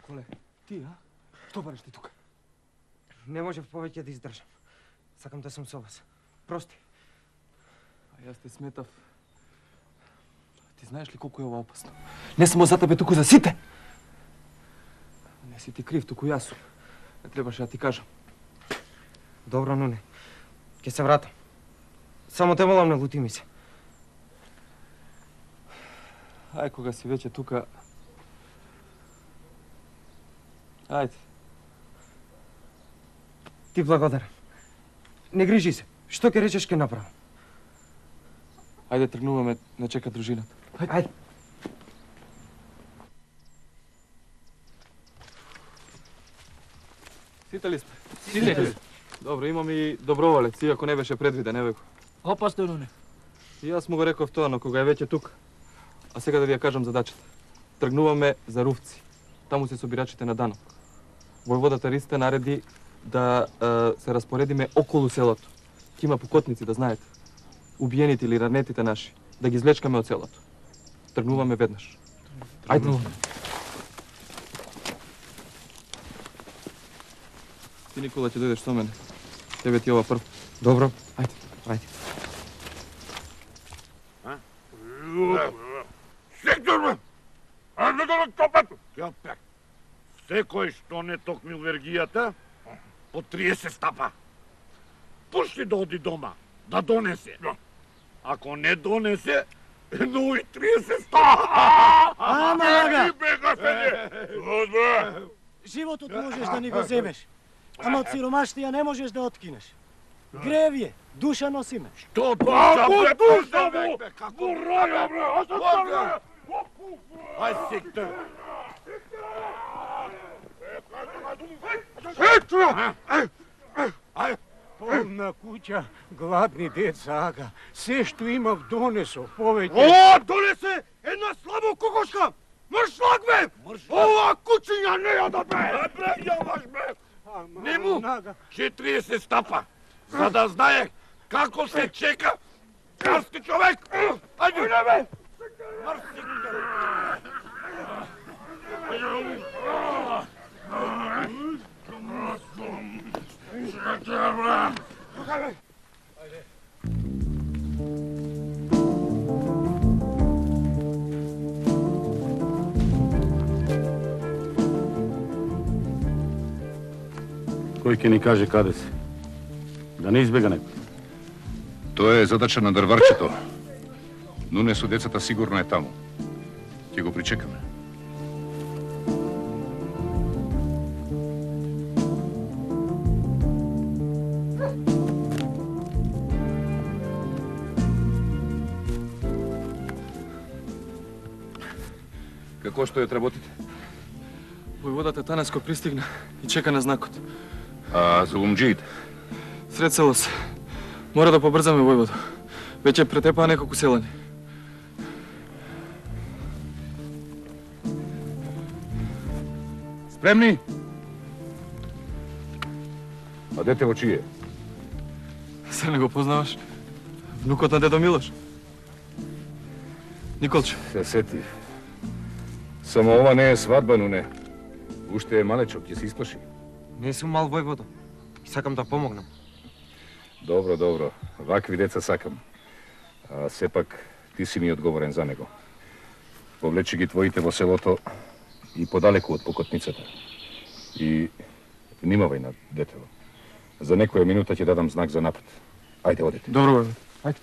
Коле, ти, а? Што бараш ти тука? Не можев повеќе да издржам. Сакам да сум со вас. Прости. А јас те сметав. Ти знаеш ли колку е ова опасно? Не само за тебе, туку за сите! Не си ти крив, туку јас сум. Не требаше да ти кажам. Добро, Нуне. Ќе се вратам. Само те молам, не лути ми се. Ај, кога си веќе тука... Ајде. Ти благодарам. Не грижи се. Што ќе речеш ќе направам. Ајде, тргнуваме, не чека дружината. Ајде. Сите ли сме? Сите. Добро, имам и доброволец, иако не беше предвиден, еве го. Опасно, Нуне. И јас му го реков тоа, но кога е веќе тука. А сега да ви ја кажам задачата. Тргнуваме за Рувци. Таму се собирачите на Данок. Војводата Ристе нареди да се распоредиме околу селото. Ќе има покотници, да знаете. Убиените или ранетите наши. Да ги излечкаме од селото. Тргнуваме веднаш. Ајде. Ти, Никола, ќе дојдеш со мене. Тебе ти ова прв. Добро. Ајде. Ајде. Сектор! А не да топат! Јапек. Секој што не токмил вергијата, по 30 стапа. Пушти да оди дома, да донесе. Ако не донесе, но и 30 стапа! Ама, бега се! животот можеш да ни го земеш, ама од сиромаштија не можеш да откинеш. Гревје, душа носиме. Што душа, бе, душа, бе? Во раја, бре, остави! Ај, сектор! Полна куќа, гладни деца, ага. Се што имав донесо, повеќе. О, донесе една слабо кокошка! Мршлак, бе! Ова кучиња не ја да бе! Бре, јаваш, бе! Нему 40 стапа, за да знае како се чека кралски човек! Ајде! Не, бе! Мрси! Кој ќе ни каже каде се? Да не избега некој. Тоа е задача на дрварчето. Нуне со децата сигурно е таму. Ќе го причекаме. Како што ја отработите? Војводата Танаско пристигна и чека на знакот. А за умџиите? Сред село се. Мора да побрзаме, војводо. Веќе претепаа неколку селани. Спремни? А дете во чие? Се не го познаваш? Внукот на дедо Милош. Николче. Се сети. Само ова не е свадба, Нуне. Уште е малечок, ќе се исплаши. Не сум мал, војводо. И сакам да помогнам. Добро, добро. Вакви деца сакам. А сепак ти си ми одговорен за него. Повлечи ги твоите во селото и подалеку од покотницата. И внимавај на детево. За некоја минута ќе дадам знак за напад. Ајде, одете. Добро, војводо. Ајде.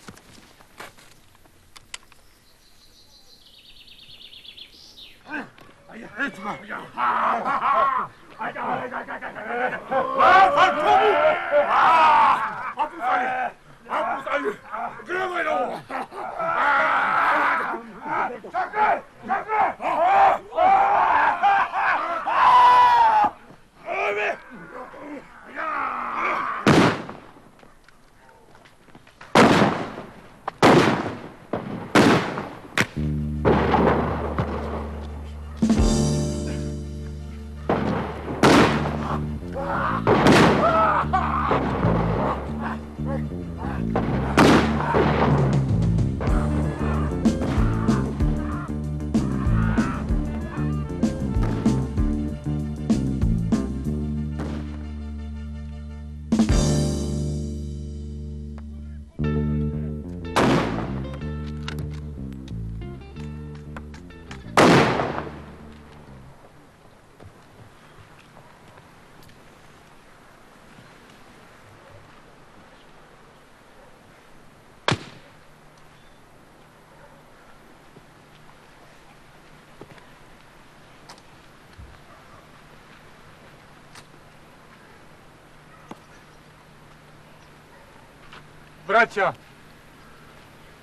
braća.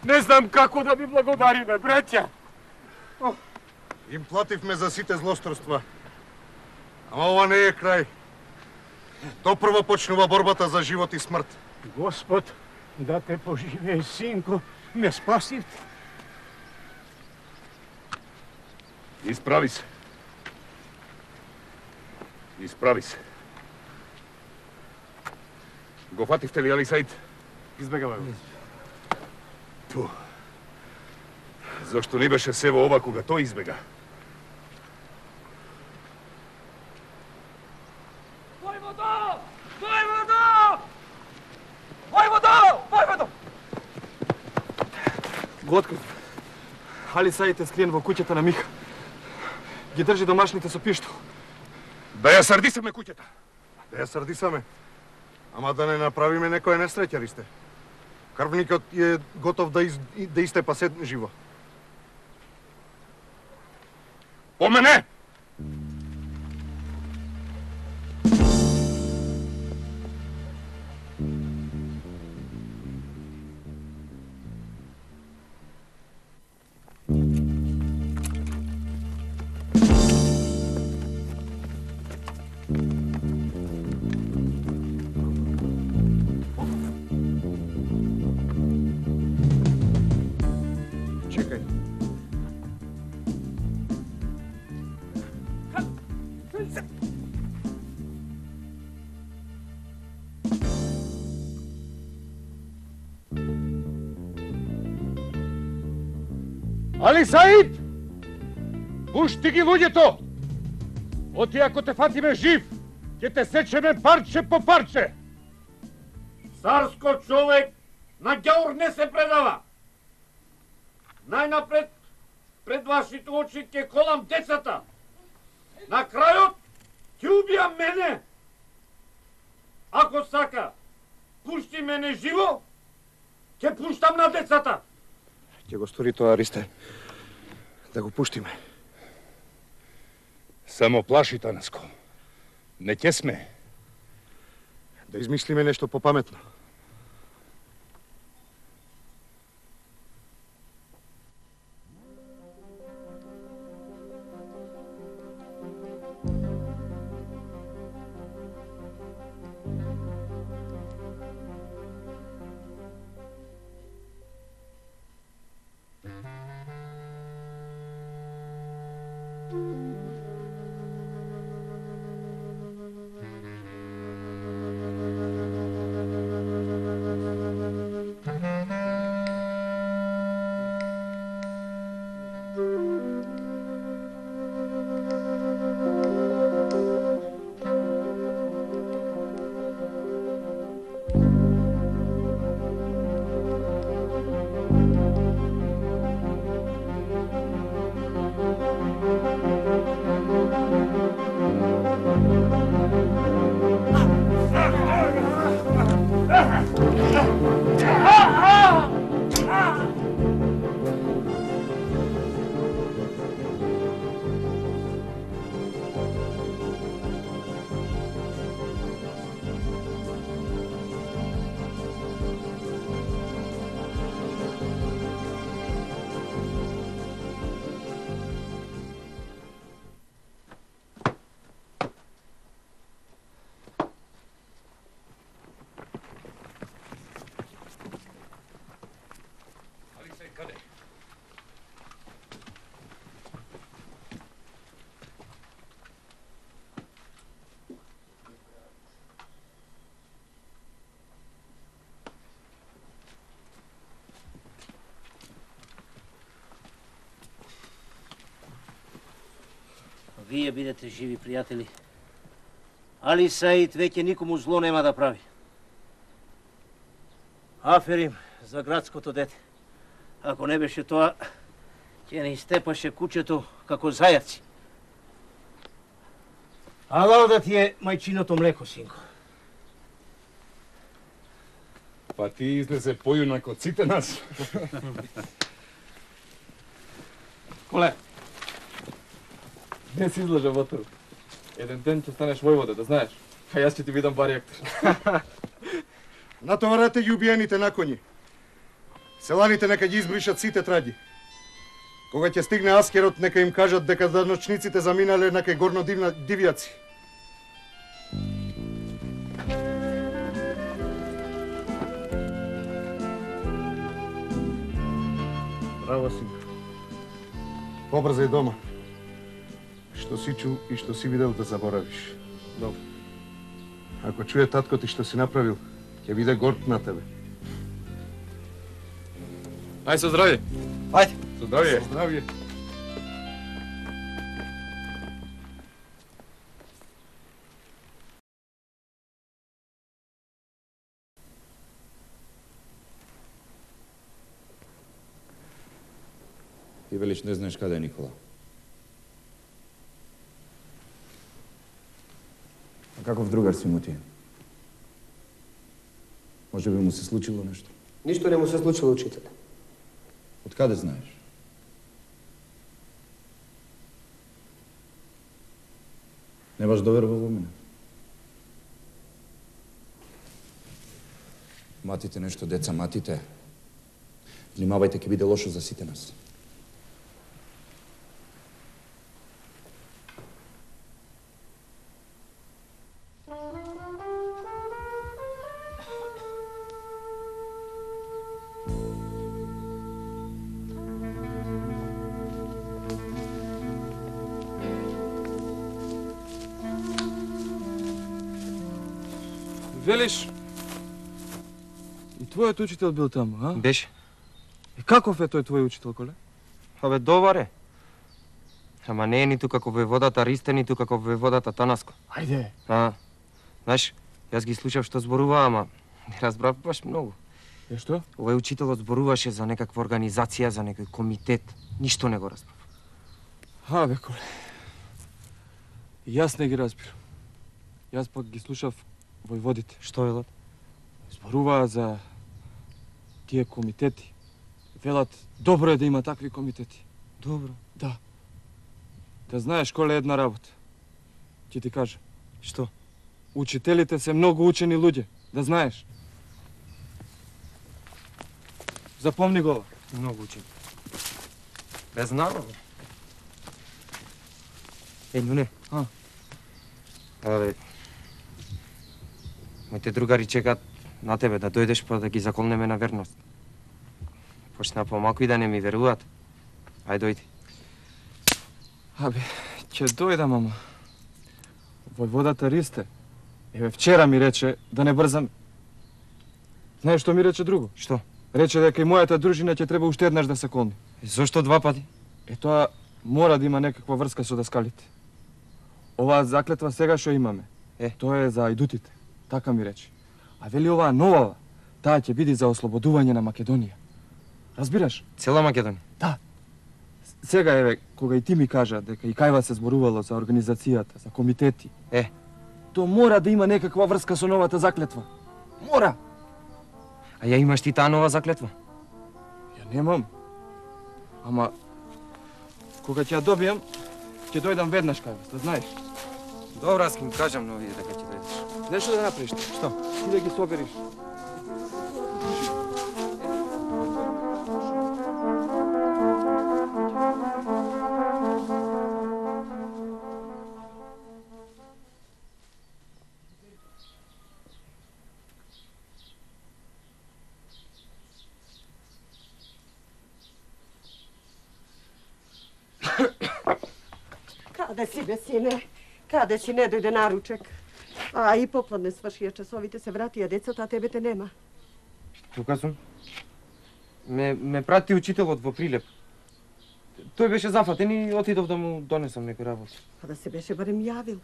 Не знам како да ви благодариме, браќа. Им плативме за сите злосторства. Ама ова не е крај. Допрво почнува борбата за живот и смрт. Господ, да те поживее, синко, ме спасивте. Ispravi se. Ispravi se. Го фативте ли, Али Саид? Избегавај го. Ту. Зошто не беше се во ова кога тој избега? Војводо! Војводо! Војводо! Војводо! Го открив. Али Саид е скриен во куќата на Миха. Ги држи домашните со пиштол. Да ја сардисаме куќата. Да ја срдисаме. Ама да не направиме некоја несреќа, сте. Крвникот е готов да истепа се живо. По мене! Чекај. Али Саид! Пушти ги луѓето! Оти ако те фатиме жив, ќе те сечеме парче по парче! Царско човек на ѓаур не се предава. Најнапред, пред вашите очи ќе колам децата. На крајот ќе убијам мене. Ако сака, пушти мене живо, ќе пуштам на децата. Ќе го стори тоа, Аристе. Да го пуштиме. Само плаши, Танаско. Не ќе сме. Да измислиме нешто попаметно. Вие бидете живи, пријатели. Али Саид веќе никому зло нема да прави. Аферим за градското дете. Ако не беше тоа, ќе не истепаше куќето како зајаци. Алал да ти е мајчиното млеко, синко. Па ти излезе појунак од сите нас. Коле, не си излажа Ботару. Еден ден ќе станеш војвода, да знаеш. А јас ќе ти видам бар ректор. Натоварете ги убиените на коњи. Селаните нека ги избришат сите траги. Кога ќе стигне аскерот, нека им кажат дека даночниците заминале на кај горно дивјаци. Браво, син. Побрзај дома. Што си чул и што си видел да заборавиш. Добро. Ако чуе татко ти што си направил, ќе биде горд на тебе. Ај со здравје. Ајде. Со здравје. Здравје. Ти велиш не знаеш каде е Никола. А каков другар си му ти? Може би му се случило нешто? Ништо не му се случило, учителе. Од каде знаеш? Не баш доверувал во мене? Матите нешто, деца, матите. Внимавајте, ќе биде лошо за сите нас. Велиш, и твојот учител бил таму, а? Беше. И каков е тој твој учител, коле? Абе, добар е. Ама не е ниту како воеводата Ристе, ниту како воеводата Танаско. Ајде. Знаеш, јас ги слушав што зборува, ама не разбрав баш многу. Е што? Овој учителот зборуваше за некаква организација, за некој комитет. Ништо не го разбрав. Абе, коле. И јас не ги разбирам. Јас пак ги слушав војводите. Што велат? Зборуваа за тие комитети. Велат, добро е да има такви комитети. Добро. Да. Да знаеш коле една работа. Ќе ти кажа. Што? Учителите се многу учени луѓе, да знаеш. Запомни го ова. Многу учени. Без знам. Нуне. Абе, моите другари чекаат на тебе да дојдеш па да ги заколнеме на верност. Почна помалку и да не ми веруваат. Ај дојди. Абе, ќе дојдам, ама. Војводата Ристе, еве вчера ми рече да не брзам. Знаеш што ми рече друго? Што? Рече дека и мојата дружина ќе треба уште еднаш да се колни. Зошто два пати? Тоа мора да има некаква врска со даскалите. Оваа заклетва сега што имаме, тоа е за ајдутите. Така ми рече. А вели оваа нова, таа ќе биде за ослободување на Македонија. Разбираш? Цела Македонија? Да. Сега еве, кога и ти ми кажа дека и кај вас се зборувало за организацијата, за комитети, то мора да има некаква врска со новата заклетва. Мора! А ја имаш ти таа нова заклетва? Ја немам. Ама, кога ќе ја добијам, ќе дојдам веднаш кај вас, да знаеш. Добро, аз ќе им кажам на овие дека ќе дојдеш. Знаеш што да направиш? Што? Ти да ги собериш. Каде си, бе, сине? Каде си, не дојде наручек? А и попладне свршија часовите, се вратија децата, а тебе те нема. Тука сум. Ме прати учителот во Прилеп. Тој беше зафатен и отидов да му донесам некој работа. А да се беше барем јавил.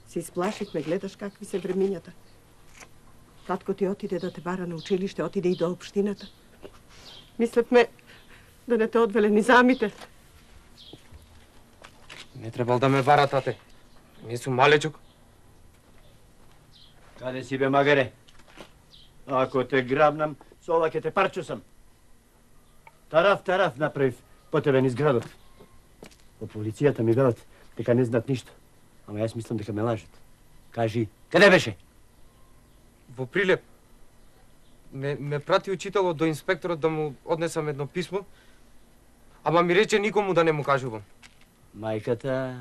Се исплашихме, гледаш какви се времињата. Татко ти отиде да те бара на училиште, отиде и до општината. Мислевме да не те одвеле ни замите. Не требал да ме бара, тате. Не сум малечок. Каде си, бе, магаре? Ако те грабнам, со ова ќе те парчусам. Тараф направив по тебе низ градот. Во полицијата ми велат дека не знаат ништо. Ама јас мислам дека ме лажат. Кажи, каде беше? Во Прилеп. Ме прати учителот до инспекторот да му однесам едно писмо, ама ми рече никому да не му кажувам. Мајката,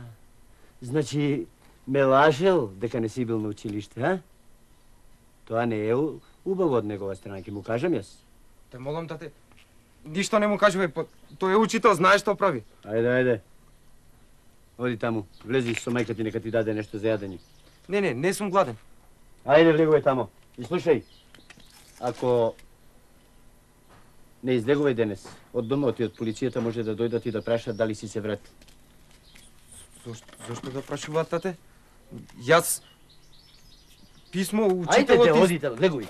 значи ме лажел дека не си бил на училиште, а? Тоа не е убаво од негова страна, ќе му кажам јас. Те молам, тате, ништо не му кажувај, тој е учител, знае што прави. Ајде. Оди таму, влези со мајка ти, нека ти даде нешто за јадење. Не сум гладен. Ајде, влегувај таму. И слушај, ако не излегувај денес од домот и од полицијата, може да дојдат и да прашат дали си се вратил. Зошто да прашуваат, тате? Јас... Писмо, учителот... Ајде, одите, влегувај.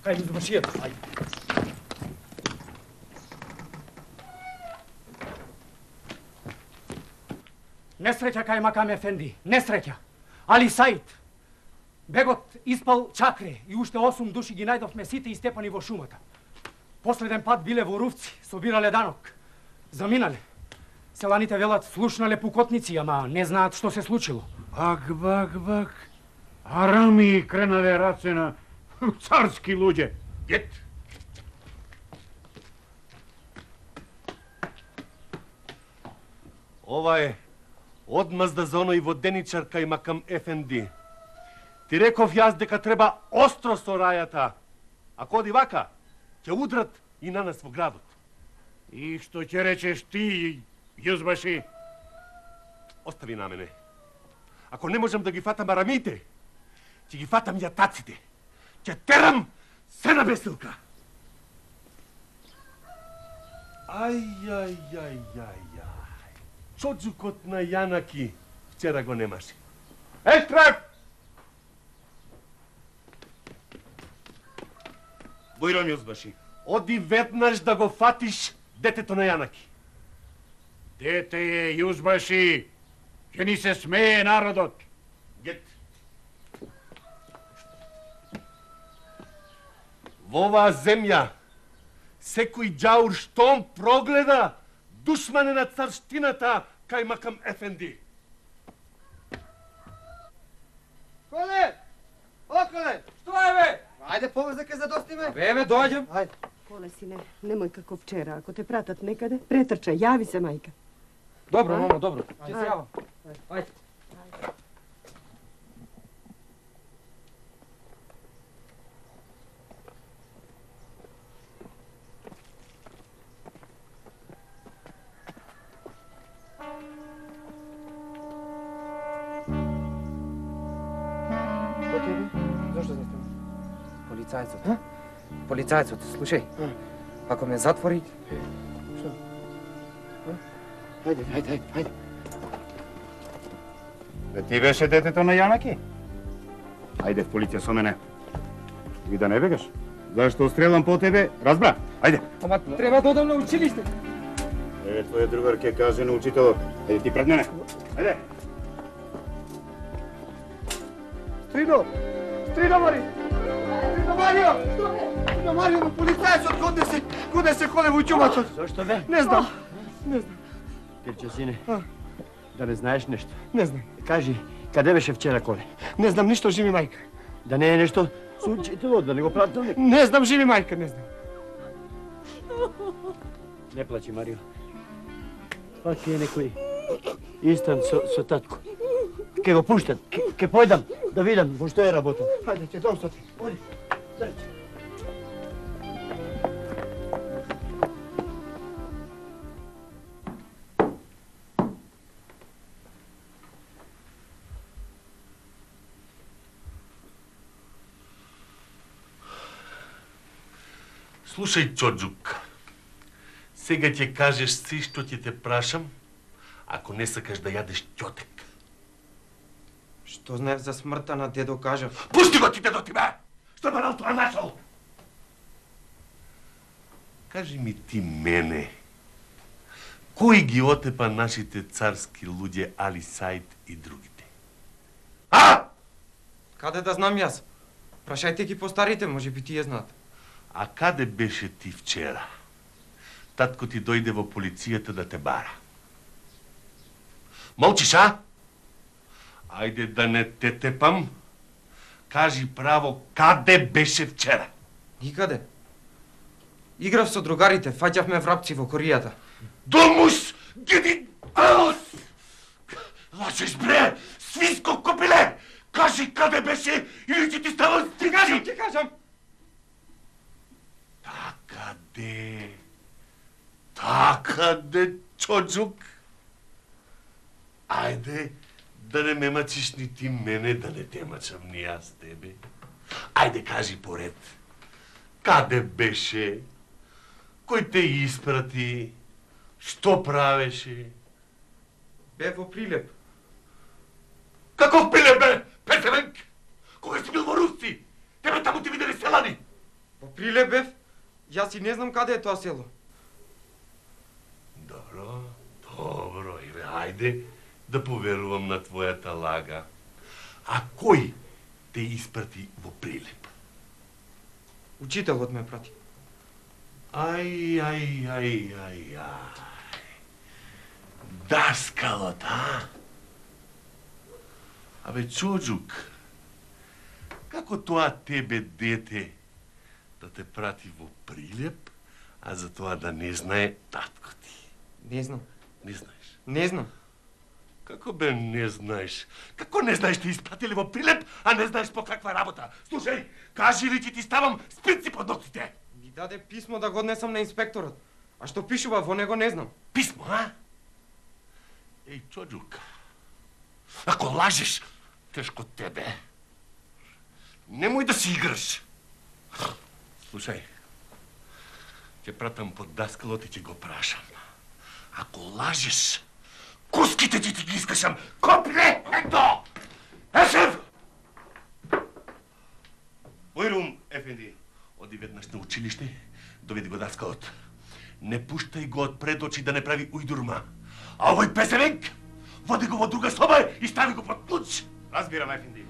Кај ми завршијат. Ајде. Несреќа кај Макам Ефенди, несреќа. Али Саид. Бегот испал чакре и уште 8 души ги најдовме сите истепани во шумата. Последен пат биле во Рувци, собирале данок. Заминале. Селаните велат слушнале пукотници, ама не знаат што се случило. Вак. Арами кренале раце на царски луѓе. Дед! Ова е одмазда за оној воденичар кај Макам Ефенди. Ти реков јас дека треба остро со рајата. Ако оди вака, ќе удрат и на нас во градот. И што ќе речеш ти, јузбаши? Остави на мене. Ако не можам да ги фатам арамите, ќе ги фатам јатаците. Ќе терам се на бесилка. Ај. Чоджукот на Јанаки вчера го немаше. Ештрак! Бојрон Јузбаши, оди веднаш да го фатиш детето на Јанаки. Дете е, Јузбаши, ќе ни се смее народот. Гет. Во оваа земја, секој ѓаур штом прогледа, душмане на царштината кај Макам Ефенди. Коле! Коле! Што е, бе? Ајде, поврзе ке задостиме. Бе, доаѓам. Ајде. Коле, сине, немој како вчера. Ако те пратат некаде, претрчај, јави се мајка. Добро, мамо, добро. Ќе се јавам. Ајде. Зошто застана? Полицајцот. Полицајцот, слушај. Ако ме затвори... Што? Ајде. Ти беше детето на Јанаки? Ајде в полиција со мене. И да не бегаш. Зашто стрелам по тебе, разбра? Ајде. Ама треба да одам на училиште. Твоја другар ќе каже на учителот. Ајде ти пред мене. Ајде. Стрино, Мари! Стрино, Марио! Стрино, Марио, полицајцот годе се коле во ќуматот. Зошто бе? Не знам. Кирче, сине, да не знаеш нешто? Не знам. Кажи, каде беше вчера Коле? Не знам ништо, живи мајка. Да не е нешто со учителот, да не го пратил некој? Не знам, живи мајка, не знам. Не плачи, Марио. Пак е некој истан со татко. Ке го пуштат, ке појдам да видам во што е работа. Хајде, ќе дом со ти. Оди, дај. Слушај, Чоджук, сега ќе кажеш си што ќе те прашам, ако не сакаш да јадеш ќотек. Што знаев за смртта на дедо кажав? Пусти го ти дедо ти, бе! Што барал тоа нашол? Кажи ми ти мене, кој ги отепа нашите царски луѓе Али Саид и другите? А? Каде да знам јас? Прашајте ги постарите, може би тие знаат. А каде беше ти вчера? Татко ти дојде во полицијата да те бара. Молчиш, а? Ајде да не те тепам. Кажи право, каде беше вчера? Никаде. Играв со другарите, фаќавме врапци во коријата. Домус! Гиди! Домус! Лажеш, бре! Свиско копиле! Кажи каде беше или ќе ти ставам стикси! Ти кажам! Така де, чоджук. Ајде, да не ме мачиш ни ти мене, да не те мачам ни аз тебе. Ајде, кажи поред. Каде беше? Кој те испрати? Што правеше? Бе во Прилеп. Каков Прилеп бе? Песевенк? Кога си бил во Русци? Тебе таму ти видели селани? Во Прилеп бев? Јас и не знам каде е тоа село. Добро, Иве, ајде да поверувам на твојата лага. А кој те испрати во Прилеп? Учителот ме прати. Ај. Даскалот, а? Абе, чоджук, како тоа тебе дете да те прати во Прилеп, а за тоа да не знае татко ти? Не знам. Не знаеш? Не знам. Како бе не знаеш? Како не знаеш те испратиле во Прилеп, а не знаеш по каква работа? Слушај, кажи ли ќе ти ставам спици под ногтите? Ми даде писмо да го однесам на инспекторот. А што пишува во него не знам. Писмо, а? Еј, чоджук, ако лажеш, тешко тебе. Немој да си играш. Слушај, ќе пратам под даскалот и ќе го прашам. Ако лажеш, куските ќе ти ги искашам. Копиле, ето! Ешев! Бојрум, ефенди, оди веднаш на училиште, доведи го даскалот. Не пуштај го од пред очи да не прави ујдурма. А овој песевенк, води го во друга соба и стави го под клуч. Разбирам, ефенди.